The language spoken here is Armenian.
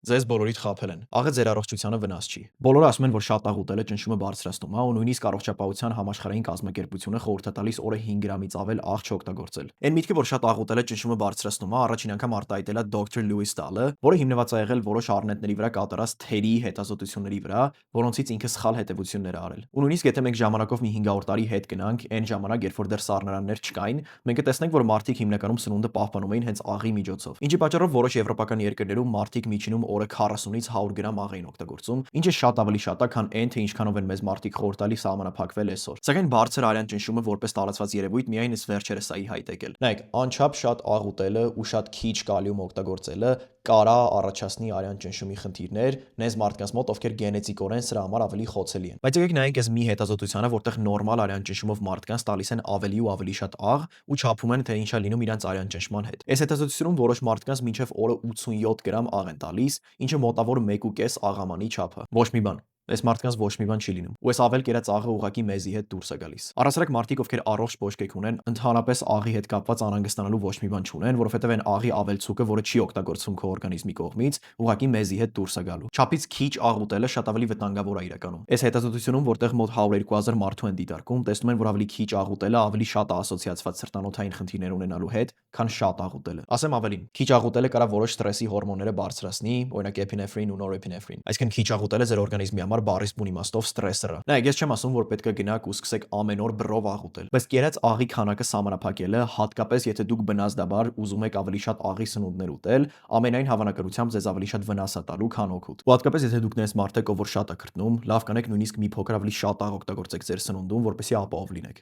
Ձեզ բոլորիդ խաբել են։ Աղը ձեր առողջությանը վնաս չի։ Բոլորը ասում են, որ շատ աղ ուտելը ճնշումը բարձրացնում է, ու նույնիսկ առողջապահության համաշխարհային կազմակերպությունը խորհուրդ է տալիս օրը 5 գրամից ավել աղ չօգտագործել։ Այն միտքը, որ շատ աղ ուտելը ճնշումը բարձրացնում է, առաջին անգամ արտահայտել է դոկտոր Լյուիս Դալը, որը հիմնված է եղել որոշ առնետների վրա կատարած թերի հետազոտությունների վրա, որոնցից ինքը սխալ հետևություններ է արել։ Ու նույնիսկ եթե մենք ժամանակով մի 500 տարի հետ գնանք, այն ժամանակ, երբ որ դեռ սառնարաններ չկային, մենք կտեսնենք, որ մարդիկ հիմնականում սնունդը պահպանում էին հենց աղի միջոցով։ Ինչի պատճառով որոշ եվրոպական երկրներում մարդիկ միջինում օրը 40-ից 100 գրամ աղ էին օգտագործում, ինչը շատ ավելի շատ է, քան այն, թե ինչքանով են մեզ մարդիկ խորհուրդ տալիս սահմանափակվել այսօր։ Սակայն բարձր արյան ճնշումը որպես տարածված երևույթ միայն ըստ վերջերս է ի հայտ եկել։ Նայեք, անչափ շատ աղ ուտելը ու շատ քիչ կալիում օգտագործելը կարա առաջացնի արյան ճնշումի խնդիրներ նենց մարդկանց մոտ, ովքեր գենետիկորեն սրա համար ավելի խոցելի են։ Բայց եկեք նայենք այս մի հետազոտությանը, որտեղ նորմալ արյան ճնշումով մարդկանց տալիս են ավելի ու ավելի շատ աղ ու չափում են, թե ինչ է լինում իրանց արյան ճնշման հետ։ Այս հետազոտությունում որոշ մարդկանց մինչև օրը 87 գրամ աղ են տալիս, ինչը մոտավոր 1.5 աղամանի չափ է։ Ոչ մի բան։ Այս մարդկանց ոչ մի բան չի լինում։ Ու այս ավել կերած աղը ուղակի մեզի հետ դուրս է գալիս։ Առասարակ մարդիկ, ովքեր առողջ բոժկեք ունեն, ընդհանրապես աղի հետ կապված անհանգստանալու ոչ մի բան չունեն, որովհետև այն աղի ավելցուկը, որը չի օգտագործվում քո օրգանիզմի կողմից, ուղակի մեզի հետ դուրս է գալու։ Չափից քիչ աղ ուտելը շատ ավելի վտանգավոր է իրականում։ Այս հետազոտությունում, որտեղ մոտ 102,000 մարդու են դիտարկում, տեսնում են, որ ավելի քիչ աղ ուտելը ավելի շատ է ասոցիացված սրտանոթային խնդիրներ ունենալու հետ, քան շատ աղ ուտելը։ Ասեմ ավելին, քիչ աղ ուտելը կարող է որոշ սթրեսի հորմոնները բարձրացնի, օրինակ էփինեֆրին ու նորէփինեֆրին։ Այսինքն քիչ աղ ուտելը ձեր օրգանիզմի համար բառից բուն իմաստով սթրեսոր է։ Նայեք, ես չեմ ասում, որ պետք է գնաք ու սկսեք ամեն օր բռով աղ ուտել, բայց կերած աղի քանակը սահմանափակելը, հատկապես եթե դուք բնազդաբար ուզում եք ավելի շատ աղի սնունդներ ուտել, ամենայն հավանականությամբ ձեզ ավելի շատ վնաս է տալու, քան օգուտ։ Ու հատկապես եթե դուք նես մարդ եք, ով որ շատ է քրտնում, լավ կանեք նույնիսկ մի փոքր ավելի շատ աղ օգտագործեք ձեր սնունդում, որպեսզի ապահով լինեք։